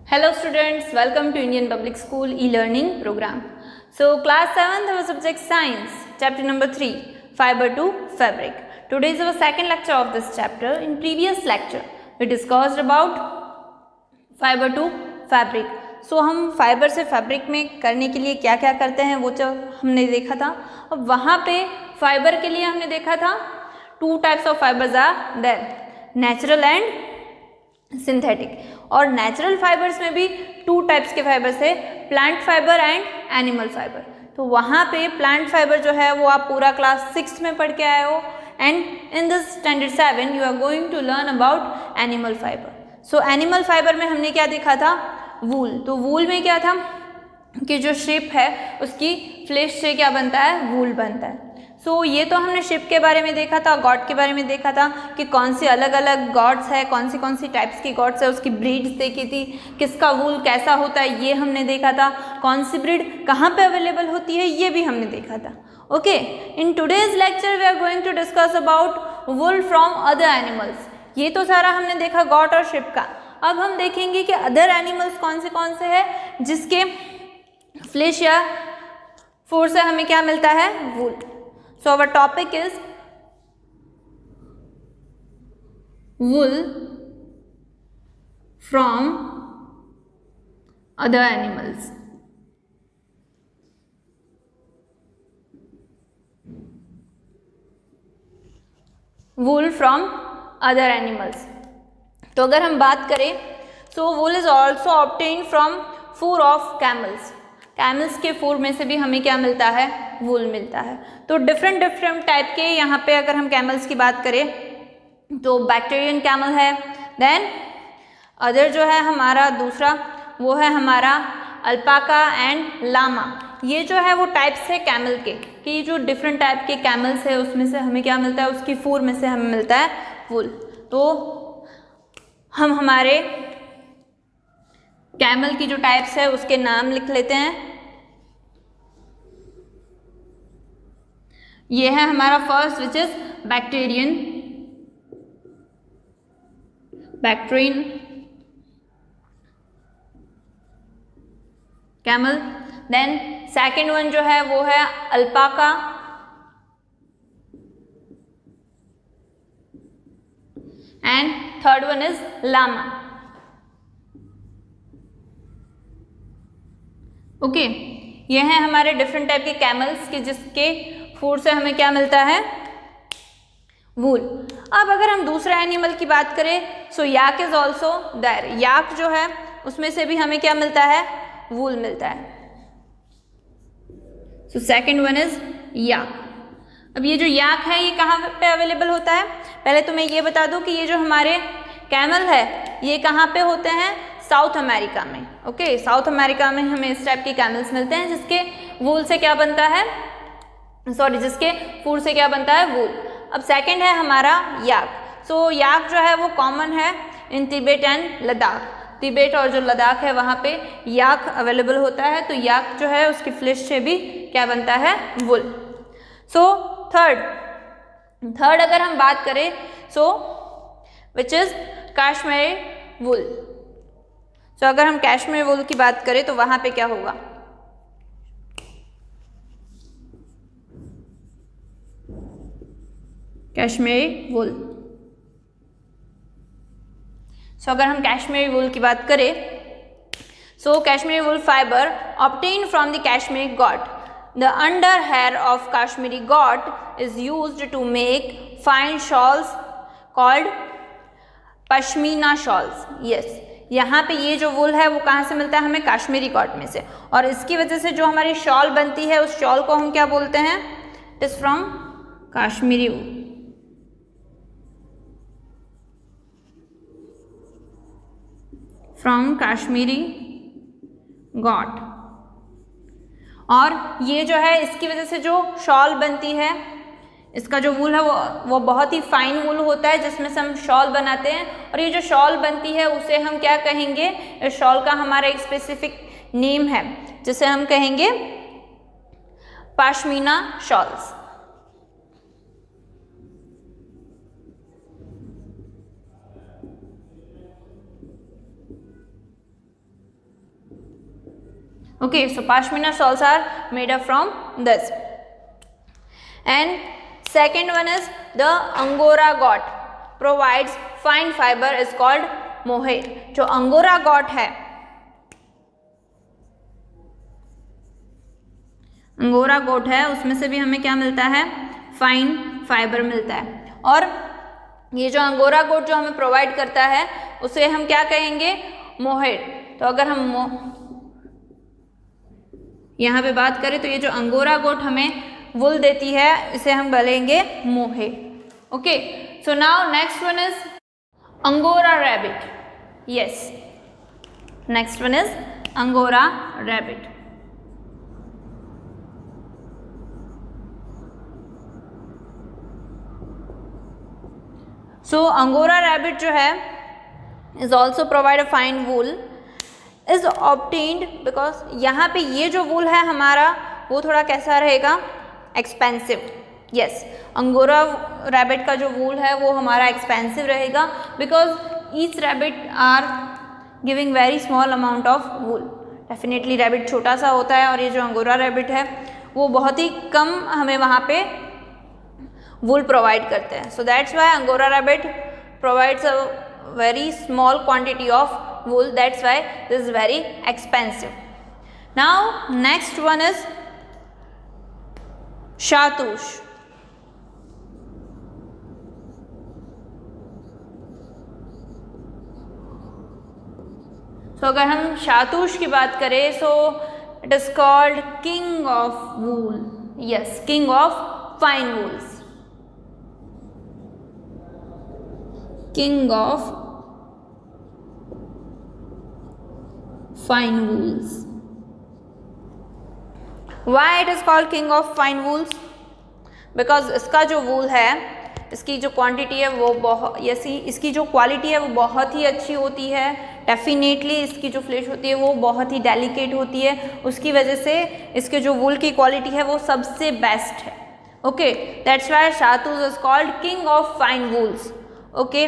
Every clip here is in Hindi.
Hello students, welcome to Indian Public School e-learning program. So class 7th our subject science, chapter number 3, fiber to fabric. Today is our second lecture of this chapter. In previous lecture we discussed about fiber to fabric. So हम फाइबर से फैब्रिक में करने के लिए क्या क्या करते हैं वो जो हमने देखा था. अब वहाँ पे फाइबर के लिए हमने देखा था two types of fibers are there, natural and synthetic. और नेचुरल फाइबर्स में भी टू टाइप्स के फाइबर्स है, plant fiber and animal fiber. तो वहाँ पे प्लांट फाइबर जो है वो आप पूरा क्लास 6 में पढ़ के आए हो and in this standard 7 you are going to learn about animal fiber. So animal fiber में हमने क्या देखा था, वूल. तो वूल में क्या था कि जो शिप है उसकी फ्लेश से क्या बनता है, वूल बनता है. सो ये तो हमने शिप के बारे में देखा था, गॉड के बारे में देखा था कि कौन सी अलग अलग गॉड्स है, कौन सी टाइप्स की गॉड्स है, उसकी ब्रीड्स देखी थी, किसका वूल कैसा होता है ये हमने देखा था, कौन सी ब्रीड कहाँ पे अवेलेबल होती है ये भी हमने देखा था. Okay, in today's lecture we are going to discuss about wool from other animals. ये तो सारा हमने देखा गॉड और शिप का. अब हम देखेंगे कि अदर एनिमल्स कौन से हैं जिसके फ्लेश या फूड से हमें क्या मिलता है, वूल. So our topic is wool from other animals. Wool from other animals. तो अगर हम बात करें so wool is also obtained from fur of camels. Camels के फूर में से भी हमें क्या मिलता है, वूल मिलता है. तो डिफरेंट टाइप के यहाँ पे अगर हम कैमल्स की बात करें तो बैक्टीरियन कैमल है, देन अदर जो है हमारा दूसरा वो है हमारा अल्पाका एंड लामा. ये जो है वो टाइप्स है कैमल के कि जो डिफरेंट टाइप के कैमल्स है उसमें से हमें क्या मिलता है, उसकी फूर में से हमें मिलता है वूल. तो हम हमारे कैमल की जो टाइप्स है उसके नाम लिख लेते हैं. ये है हमारा first which is bactrian camel. Then second one जो है वो है alpaca, and third one is llama. Okay, ये हैं हमारे डिफरेंट टाइप के कैमल्स के जिसके फूड से हमें क्या मिलता है, वूल. अब अगर हम दूसरे एनिमल की बात करें सो याक इज ऑल्सो देयर. याक जो है उसमें से भी हमें क्या मिलता है, वूल मिलता है. सो सेकेंड वन इज याक. अब ये जो याक है ये कहाँ पे अवेलेबल होता है, पहले तो मैं ये बता दूं कि ये जो हमारे कैमल है ये कहाँ पे होते हैं, साउथ अमेरिका में. ओके, साउथ अमेरिका में हमें इस टाइप के कैमल्स मिलते हैं जिसके वूल से क्या बनता है, जिसके फूड से क्या बनता है, वूल. अब सेकंड है हमारा याक. सो याक जो है वो कॉमन है इन तिब्बत एंड लद्दाख. तिब्बत और जो लद्दाख है वहाँ पे याक अवेलेबल होता है. तो याक जो है उसकी फ्लेश से भी क्या बनता है, वूल. सो थर्ड अगर हम बात करें सो विच इज कश्मीरी वूल. तो अगर हम कश्मीरी वूल की बात करें तो वहाँ पे क्या होगा, कश्मीरी वूल. सो अगर हम कश्मीरी वूल की बात करें so Kashmiri wool fibre obtained from the Kashmiri goat. The under hair of Kashmiri goat is used to make fine shawls called pashmina shawls. Yes, यहाँ पे ये जो वूल है वो कहाँ से मिलता है हमें, कश्मीरी गॉट में से. और इसकी वजह से जो हमारी शॉल बनती है उस शॉल को हम क्या बोलते हैं, it is from Kashmiri wool. From Kashmiri got. और ये जो है इसकी वजह से जो शॉल बनती है, इसका जो वूल है वो बहुत ही फाइन वूल होता है जिसमें से हम शॉल बनाते हैं. और ये जो शॉल बनती है उसे हम क्या कहेंगे, इस शॉल का हमारा एक स्पेसिफिक नेम है जिसे हम कहेंगे pashmina shawls. Okay, so pashmina shawls are made up from this. And second one is the angora got provides fine fiber is called mohair. जो angora got है, अंगोरा गोट है, उसमें से भी हमें क्या मिलता है, फाइन फाइबर मिलता है। और ये जो अंगोरा गोट जो हमें प्रोवाइड करता है उसे हम क्या कहेंगे, मोहेर। तो अगर हम यहाँ पे बात करें तो ये जो अंगोरा गोट हमें वुल देती है इसे हम बोलेंगे mohair. Okay, so now next one is angora rabbit. Yes, next one is angora rabbit. So angora rabbit जो है is also provide a fine wool is obtained because यहाँ पे ये जो वूल है हमारा वो थोड़ा कैसा रहेगा, एक्सपेंसिव। यस, अंगोरा रैबिट का जो वूल है वो हमारा एक्सपेंसिव रहेगा because each rabbit are giving very small amount of wool. Definitely rabbit छोटा सा होता है और ये जो अंगोरा रैबिट है वो बहुत ही कम हमें वहाँ पे वूल प्रोवाइड करते हैं। So that's why angora rabbit provides a very small quantity of wool, that's why this is very expensive. Now next one is shahtoosh. So अगर हम शातूश की बात करें so it is called king of wool. Yes, king of fine wools, king of fine wools. Why it is called king of fine wools? Because इसका जो वूल है, इसकी जो क्वांटिटी है वो बहुत, इसकी जो क्वालिटी है वो बहुत ही अच्छी होती है। डेफिनेटली इसकी जो फ्लेश होती है वो बहुत ही डेलिकेट होती है, उसकी वजह से इसके जो वूल की क्वालिटी है वो सबसे बेस्ट है। Okay, that's why shahtoosh is called king of fine wools. Okay,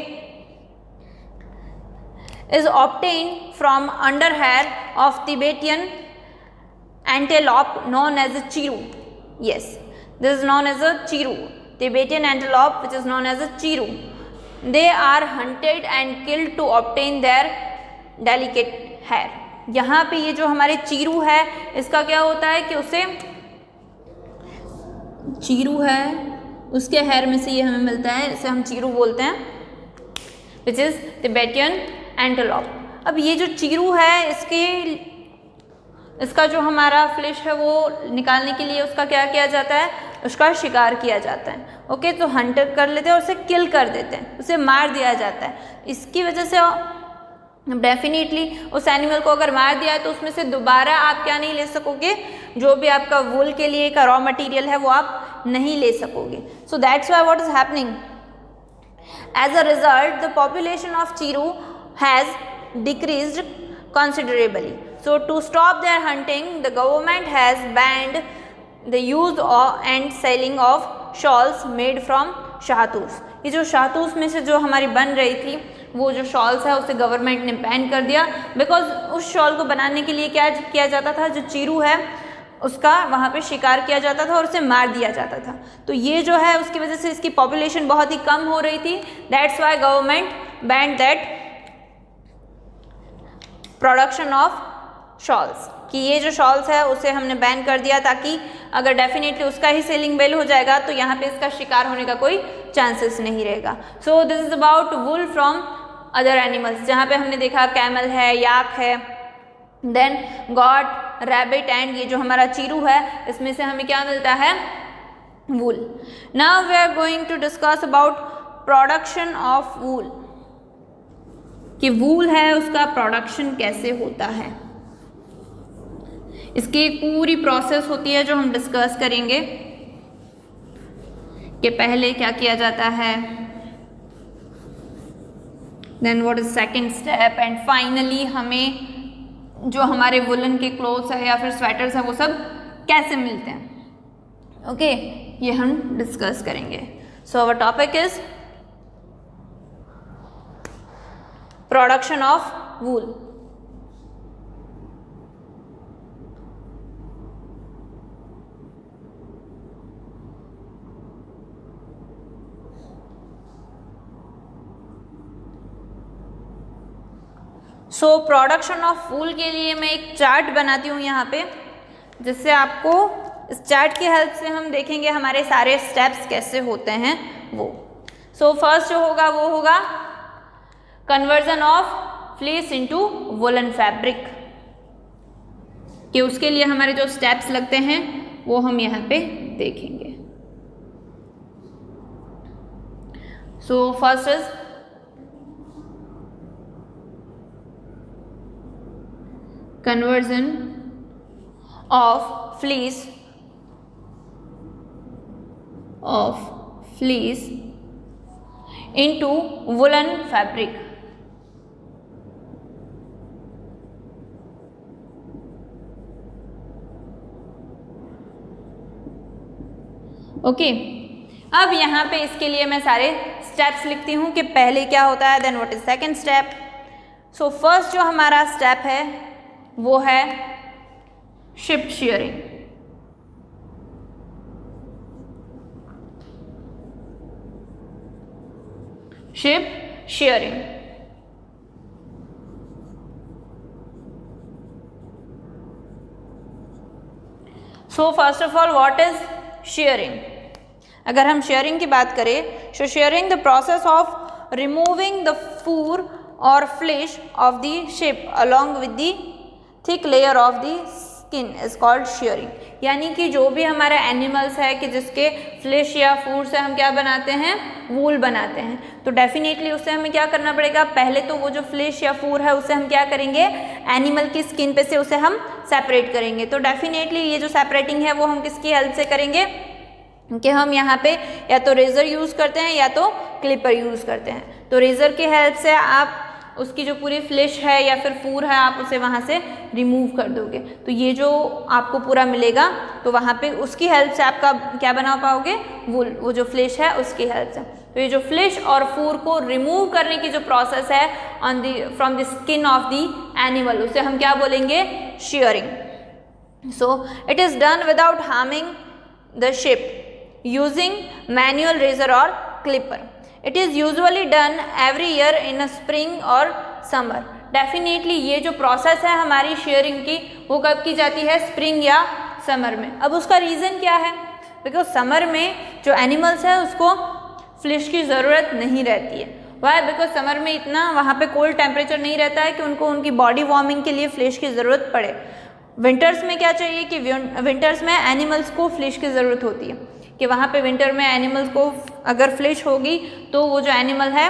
is obtained from underhair of Tibetan antelope known as a chiru. Yes, this is known as a chiru, Tibetan antelope which is known as a chiru. They are hunted and killed to obtain their delicate hair. यहाँ पे ये जो हमारे चीरू है इसका क्या होता है कि उसे चीरू है उसके हेयर में से ये हमें मिलता है, इसे हम चीरू बोलते हैं, विच इज़ तिबेटियन एंटेलोप। अब ये जो चीरू है इसका जो हमारा फ्लैश है वो निकालने के लिए उसका क्या किया जाता है, उसका शिकार किया जाता है। ओके, तो हंटर कर लेते हैं और उसे किल कर देते हैं, उसे मार दिया जाता है। इसकी वजह से डेफिनेटली उस एनिमल को अगर मार दिया है तो उसमें से दोबारा आप क्या नहीं ले सकोगे, जो भी आपका वूल के लिए का रॉ मटेरियल है वो आप नहीं ले सकोगे। So that's why what is happening, as a result the population of chiru has decreased considerably. So to stop their hunting, the government has banned the use and selling of shawls made from शाहतूश। ये जो शाहतूश में से जो हमारी बन रही थी वो जो शॉल्स है उसे गवर्नमेंट ने बैन कर दिया, बिकॉज उस शॉल को बनाने के लिए क्या किया जाता था, जो चीरू है उसका वहाँ पे शिकार किया जाता था और उसे मार दिया जाता था। तो ये जो है उसकी वजह से इसकी पॉपुलेशन बहुत ही कम हो रही थी। That's why government band that production of shawls, कि ये जो शॉल्स है उसे हमने बैन कर दिया, ताकि अगर डेफिनेटली उसका ही सेलिंग वेल हो जाएगा तो यहाँ पे इसका शिकार होने का कोई चांसेस नहीं रहेगा। So this is about wool from other animals, जहाँ पे हमने देखा कैमल है, याक है, देन गॉट, रैबिट एंड ये जो हमारा चीरू है इसमें से हमें क्या मिलता है, wool. Now we are going to discuss about production of wool, कि वूल है उसका प्रोडक्शन कैसे होता है। इसकी एक पूरी प्रोसेस होती है जो हम डिस्कस करेंगे कि पहले क्या किया जाता है, then what is second step, and finally हमें जो हमारे वुलन के क्लोथ्स है या फिर स्वेटर्स है वो सब कैसे मिलते हैं। ओके, ये हम डिस्कस करेंगे। So our topic is production of wool. So production of wool के लिए मैं एक चार्ट बनाती हूँ यहाँ पे, जिससे आपको इस चार्ट की हेल्प से हम देखेंगे हमारे सारे स्टेप्स कैसे होते हैं वो। सो फर्स्ट जो होगा वो होगा conversion of fleece into woollen fabric, कि उसके लिए हमारे जो स्टेप्स लगते हैं वो हम यहाँ पे देखेंगे। So first is conversion of fleece into woolen fabric। Okay, अब यहाँ पे इसके लिए मैं सारे स्टेप्स लिखती हूँ कि पहले क्या होता है, then what is second step. So first जो हमारा स्टेप है वो है sheep shearing. Sheep shearing, so first of all what is shearing. अगर हम शेयरिंग की बात करें, so shearing the process of removing the fur और flesh of the sheep along with the thick layer of the skin is called shearing. यानी कि जो भी हमारा एनिमल्स है कि जिसके फ्लेश या फूर से हम क्या बनाते हैं, वूल बनाते हैं, तो डेफिनेटली उससे हमें क्या करना पड़ेगा, पहले तो वो जो फ्लेश या फूर है उसे हम क्या करेंगे, एनिमल की स्किन पे से उसे हम सेपरेट करेंगे। तो डेफिनेटली ये जो सेपरेटिंग है वो हम किसकी हेल्प से करेंगे कि हम यहाँ पे या तो रेज़र यूज़ करते हैं या तो क्लिपर यूज़ करते हैं। तो रेज़र की हेल्प से आप उसकी जो पूरी फ्लेश है या फिर फूर है आप उसे वहाँ से रिमूव कर दोगे, तो ये जो आपको पूरा मिलेगा तो वहाँ पे उसकी हेल्प से आपका क्या बना पाओगे, वूल, वो जो फ्लेश है उसकी हेल्प से। तो ये जो फ्लेश और फूर को रिमूव करने की जो प्रोसेस है on the from the skin of the animal, उसे हम क्या बोलेंगे, shearing. So it is done without harming the sheep using manual razor और clipper. It is usually done every year in a spring और समर। डेफिनेटली ये जो प्रोसेस है हमारी शेयरिंग की वो कब की जाती है, स्प्रिंग या समर में। अब उसका रीज़न क्या है, बिकॉज समर में जो एनिमल्स है उसको फ्लेश की ज़रूरत नहीं रहती है। वाई, बिकॉज समर में इतना वहाँ पे कोल्ड टेम्परेचर नहीं रहता है कि उनको उनकी बॉडी वार्मिंग के लिए फ्लेश की ज़रूरत पड़े। विंटर्स में क्या चाहिए कि विंटर्स में एनिमल्स को फ्लेश की ज़रूरत होती है, कि वहाँ पे विंटर में एनिमल्स को अगर फ्लेश होगी तो वो जो एनिमल है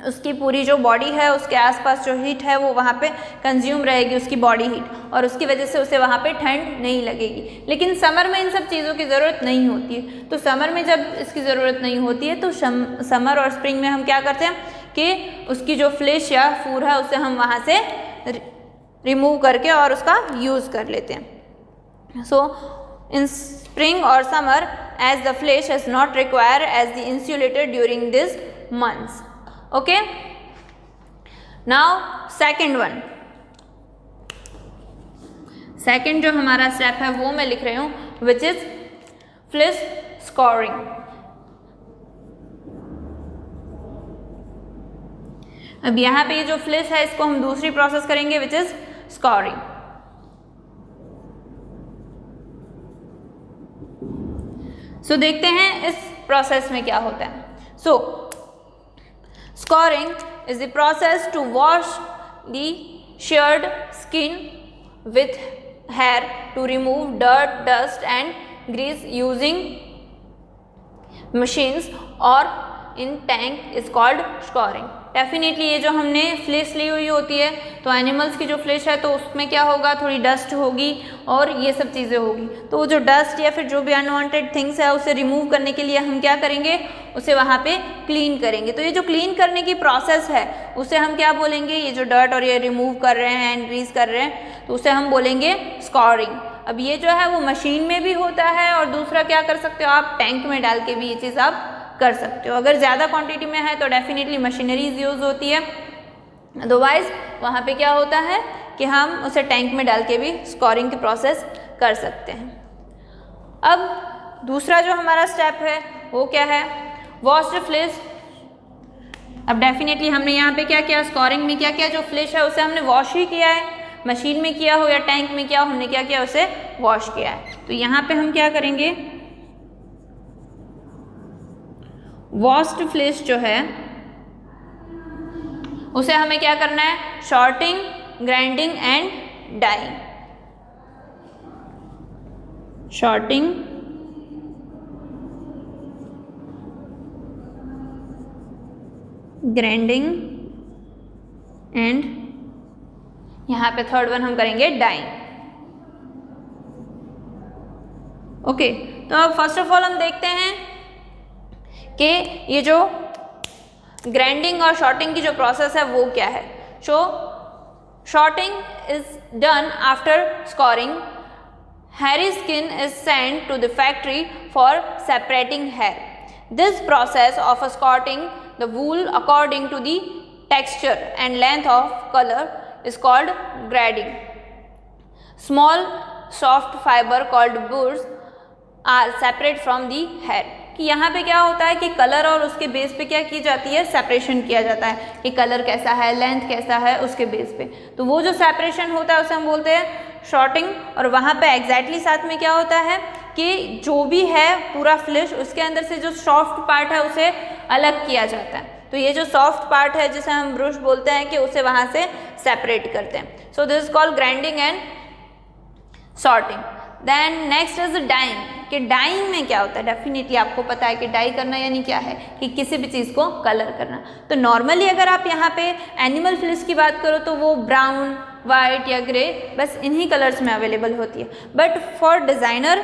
उसकी पूरी जो बॉडी है उसके आसपास जो हीट है वो वहाँ पे कंज्यूम रहेगी, उसकी बॉडी हीट, और उसकी वजह से उसे वहाँ पे ठंड नहीं लगेगी। लेकिन समर में इन सब चीज़ों की ज़रूरत नहीं होती है। तो समर में जब इसकी ज़रूरत नहीं होती है तो समर और स्प्रिंग में हम क्या करते हैं कि उसकी जो फ्लेश या फूर है उसे हम वहाँ से रिमूव करके और उसका यूज़ कर लेते हैं। सो इन स्प्रिंग और summer as the flesh is not required as the insulator during these months. Okay, now second one, second जो हमारा स्टेप है वो मैं लिख रही हूँ, which is fleece scoring। अब यहाँ पे ये जो फ्लेश है इसको हम दूसरी प्रोसेस करेंगे which is scoring। सो देखते हैं इस प्रोसेस में क्या होता है। So scouring is the process to wash the sheared skin with hair to remove dirt, dust and grease using machines और in tank is called scouring. Definitely ये जो हमने फ्लेश ली हुई होती है तो एनिमल्स की जो फ्लेश है तो उसमें क्या होगा, थोड़ी डस्ट होगी और ये सब चीज़ें होगी। तो वो जो डस्ट या फिर जो भी अनवांटेड थिंग्स है उसे रिमूव करने के लिए हम क्या करेंगे, उसे वहाँ पे क्लीन करेंगे। तो ये जो क्लीन करने की प्रोसेस है उसे हम क्या बोलेंगे, ये जो डर्ट और ये रिमूव कर रहे हैं एंड ग्रीस कर रहे हैं तो उसे हम बोलेंगे स्कोरिंग। अब ये जो है वो मशीन में भी होता है और दूसरा क्या कर सकते हो आप, टैंक में डाल के भी ये चीज़ आप कर सकते हो। अगर ज़्यादा क्वांटिटी में है तो डेफिनेटली मशीनरीज यूज़ होती है, अदरवाइज वहाँ पे क्या होता है कि हम उसे टैंक में डाल के भी स्कोरिंग की प्रोसेस कर सकते हैं। अब दूसरा जो हमारा स्टेप है वो क्या है, वॉश द फ्लेश अब डेफिनेटली हमने यहाँ पे क्या किया, स्कोरिंग में क्या किया, जो फ्लिश है उसे हमने वॉश ही किया है, मशीन में किया हो या टैंक में किया हो, हमने क्या किया, उसे वॉश किया है। तो यहाँ पे हम क्या करेंगे, वॉश्ड फ्लिश जो है उसे हमें क्या करना है, sorting, grinding and dyeing. Sorting, grinding and यहाँ पे थर्ड वन हम करेंगे डाइंग। ओके, तो अब फर्स्ट ऑफ ऑल हम देखते हैं कि ये जो ग्राइंडिंग और शॉर्टिंग की जो प्रोसेस है वो क्या है। So sorting is done after scouring. Hairy skin is sent to the factory for separating hair. This process of assorting the wool according to the texture and length of color is called grading. Small soft fiber called burrs are separate from the hair. कि यहाँ पे क्या होता है कि कलर और उसके बेस पे क्या की जाती है, सेपरेशन किया जाता है कि कलर कैसा है, लेंथ कैसा है, उसके बेस पे। तो वो जो सेपरेशन होता है उसे हम बोलते हैं शॉर्टिंग। और वहाँ पे एग्जैक्टली साथ में क्या होता है कि जो भी है पूरा फ्लिश, उसके अंदर से जो सॉफ्ट पार्ट है उसे अलग किया जाता है। तो ये जो सॉफ्ट पार्ट है जिसे हम ब्रुश बोलते हैं कि उसे वहाँ से सेपरेट करते हैं। So this is called grinding and sorting. Then next is dyeing. कि डाइंग में क्या होता है, डेफिनेटली आपको पता है कि डाई करना यानी क्या है कि किसी भी चीज़ को कलर करना। तो नॉर्मली अगर आप यहाँ पे एनिमल फ्लिश की बात करो तो वो ब्राउन, वाइट या ग्रे, बस इन्हीं कलर्स में अवेलेबल होती है। बट फॉर डिज़ाइनर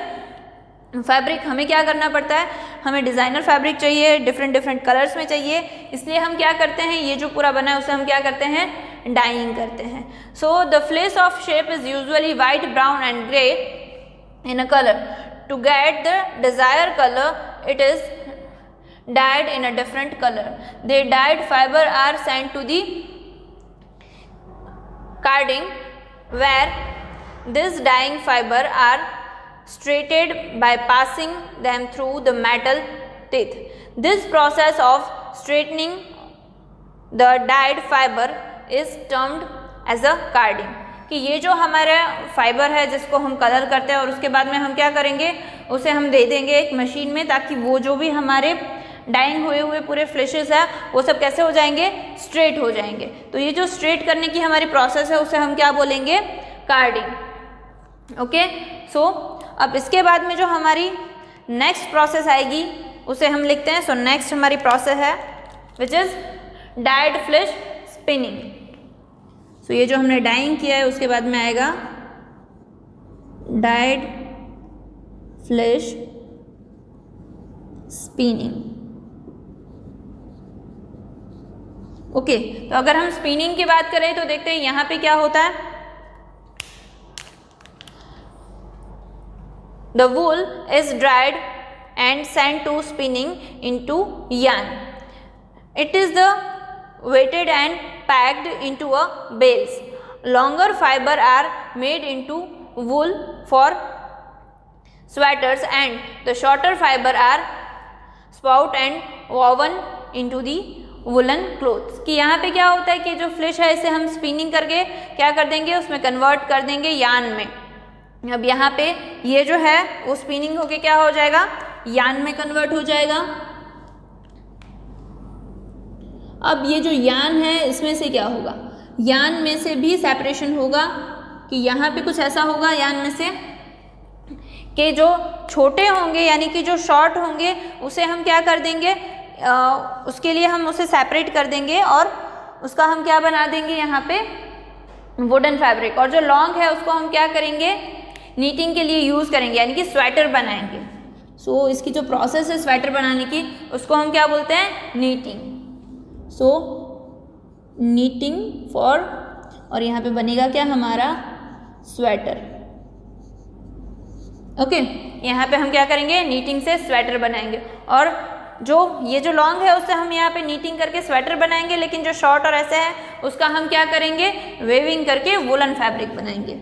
फैब्रिक हमें क्या करना पड़ता है, हमें डिज़ाइनर फैब्रिक चाहिए, डिफरेंट कलर्स में चाहिए। इसलिए हम क्या करते हैं, ये जो पूरा बना है उसे हम क्या करते हैं, डाइंग करते हैं। So the फ्लिश of shape is usually white, brown and grey in a color. To get the desired color, it is dyed in a different color. The dyed fiber are sent to the carding, where this dyeing fiber are straightened by passing them through the metal teeth. This process of straightening the dyed fiber is termed as a carding. कि ये जो हमारा फाइबर है जिसको हम कलर करते हैं और उसके बाद में हम क्या करेंगे, उसे हम दे देंगे एक मशीन में, ताकि वो जो भी हमारे डाइंग हुए पूरे फ्लिशेस है वो सब कैसे हो जाएंगे, स्ट्रेट हो जाएंगे। तो ये जो स्ट्रेट करने की हमारी प्रोसेस है उसे हम क्या बोलेंगे, कार्डिंग। ओके, सो अब इसके बाद में जो हमारी नेक्स्ट प्रोसेस आएगी उसे हम लिखते हैं। सो नेक्स्ट हमारी प्रोसेस है विच इज डाइड फ्लिश स्पिनिंग। तो ये जो हमने डाइंग किया है उसके बाद में आएगा डाइड फ्लिश स्पिनिंग। ओके, तो अगर हम स्पिनिंग की बात करें तो देखते हैं यहाँ पे क्या होता है। The wool is dried and sent to spinning into yarn. It is the weighted and packed into a bales. Longer fiber are made into wool for sweaters and the shorter fiber are spout and woven into the woolen clothes. कि यहाँ पे क्या होता है कि जो फ्लिश है इसे हम स्पिनिंग करके क्या कर देंगे, उसमें कन्वर्ट कर देंगे यान में। अब यहाँ पे ये जो है वो स्पिनिंग होके क्या हो जाएगा, यान में कन्वर्ट हो जाएगा। अब ये जो यान है इसमें से क्या होगा, यान में से भी सेपरेशन होगा कि यहाँ पे कुछ ऐसा होगा यान में से कि जो छोटे होंगे यानी कि जो शॉर्ट होंगे उसे हम क्या कर देंगे, उसके लिए हम उसे सेपरेट कर देंगे और उसका हम क्या बना देंगे यहाँ पे वुडन फैब्रिक। और जो लॉन्ग है उसको हम क्या करेंगे, नीटिंग के लिए यूज़ करेंगे यानी कि स्वेटर बनाएंगे। सो इसकी जो प्रोसेस है स्वेटर बनाने की उसको हम क्या बोलते हैं, नीटिंग। सो नीटिंग फॉर, और यहाँ पे बनेगा क्या हमारा स्वेटर। ओके, यहाँ पे हम क्या करेंगे, नीटिंग से स्वेटर बनाएंगे। और जो ये जो लॉन्ग है उससे हम यहाँ पे नीटिंग करके स्वेटर बनाएंगे, लेकिन जो शॉर्ट और ऐसे है उसका हम क्या करेंगे, वेविंग करके वुलन फैब्रिक बनाएंगे।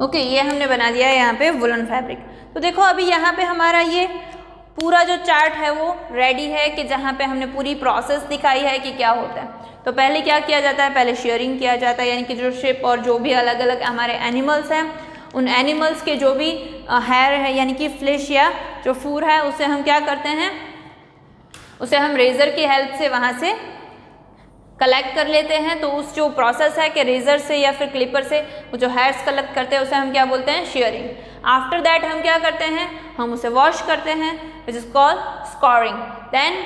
ओके, ये हमने बना दिया है यहाँ पे वुलन फैब्रिक। तो देखो अभी यहाँ पे हमारा ये पूरा जो चार्ट है वो रेडी है कि जहाँ पे हमने पूरी प्रोसेस दिखाई है कि क्या होता है। तो पहले क्या किया जाता है, पहले शेयरिंग किया जाता है, यानी कि जो शिप और जो भी अलग अलग हमारे एनिमल्स हैं उन एनिमल्स के जो भी हेयर है यानी कि फ्लैश या जो फूर है उसे हम क्या करते हैं, उसे हम रेज़र की हेल्प से वहाँ से कलेक्ट कर लेते हैं। तो उस जो प्रोसेस है कि रेज़र से या फिर क्लिपर से वो जो हेयर्स कलेक्ट करते हैं उसे हम क्या बोलते हैं, शेयरिंग। आफ्टर दैट हम क्या करते हैं, हम उसे वॉश करते हैं which is called scouring. Then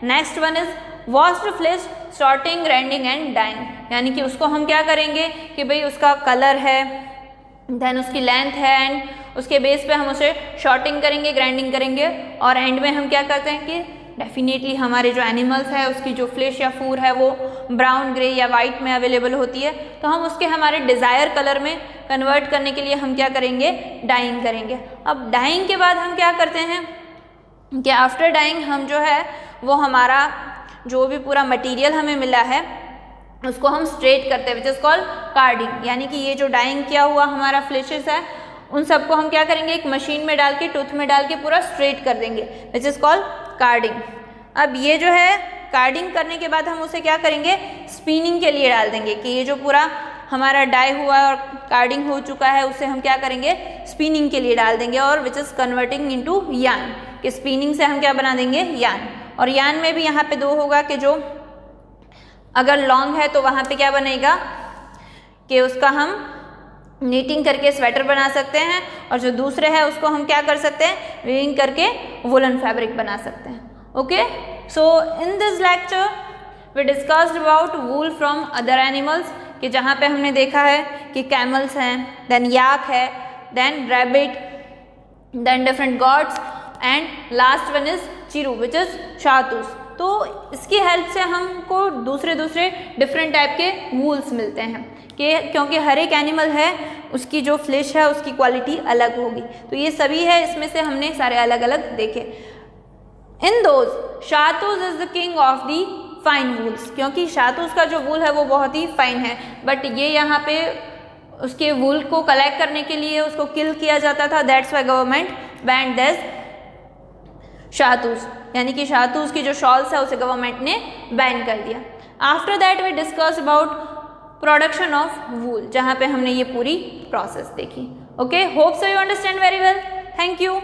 next one is washed flash sorting, grinding and dyeing, यानी कि उसको हम क्या करेंगे कि भाई उसका कलर है, देन उसकी लेंथ है एंड उसके बेस पे हम उसे शॉर्टिंग करेंगे, ग्राइंडिंग करेंगे और एंड में हम क्या करते हैं कि डेफिनेटली हमारे जो एनिमल्स है उसकी जो फ्लैश या फूर है वो ब्राउन, ग्रे या वाइट में अवेलेबल होती है। तो हम उसके हमारे डिज़ायर कलर में कन्वर्ट करने के लिए हम क्या करेंगे, डाइंग करेंगे। अब डाइंग के बाद हम क्या करते हैं कि आफ्टर डाइंग हम जो है वो हमारा जो भी पूरा मटेरियल हमें मिला है उसको हम स्ट्रेट करते हैं विच इज़ कॉल्ड कार्डिंग, यानी कि ये जो डाइंग किया हुआ हमारा फ्लैशेस है उन सबको हम क्या करेंगे, एक मशीन में डाल के टूथ में डाल के पूरा स्ट्रेट कर देंगे विच इज़ कॉल्ड कार्डिंग। अब ये जो है कार्डिंग करने के बाद हम उसे क्या करेंगे, स्पिनिंग के लिए डाल देंगे कि ये जो पूरा हमारा डाई हुआ है और कार्डिंग हो चुका है उसे हम क्या करेंगे, स्पिनिंग के लिए डाल देंगे और which is converting into yarn, कि स्पिनिंग से हम क्या बना देंगे, यार्न। और यार्न में भी यहाँ पे दो होगा कि जो अगर लॉन्ग है तो वहाँ पे क्या बनेगा कि उसका हम नीटिंग करके स्वेटर बना सकते हैं और जो दूसरे है उसको हम क्या कर सकते हैं, वीविंग करके वुलन फैब्रिक बना सकते हैं। Okay, so in this lecture we discussed about wool from other animals, कि जहाँ पे हमने देखा है कि कैमल्स हैं, देन याक है, then rabbit, then different goats and last one is chiru which is shahtoosh. तो इसकी हेल्प से हमको दूसरे डिफरेंट टाइप के वूल्स मिलते हैं कि क्योंकि हर एक एनिमल है उसकी जो फ्लैश है उसकी क्वालिटी अलग होगी। तो ये सभी है, इसमें से हमने सारे अलग अलग देखे। In those shahtoosh is the king of the fine wools, क्योंकि शाहतूस का जो वूल है वो बहुत ही फाइन है, बट ये यहाँ पे उसके वूल को कलेक्ट करने के लिए उसको किल किया जाता था, that's why government banned this shahtoosh, यानी कि शाहतूस की जो शॉल्स है उसे गवर्नमेंट ने बैन कर दिया। After that we discuss about production of wool, जहाँ पे हमने ये पूरी प्रोसेस देखी। Okay, hope so you understand very well, thank you.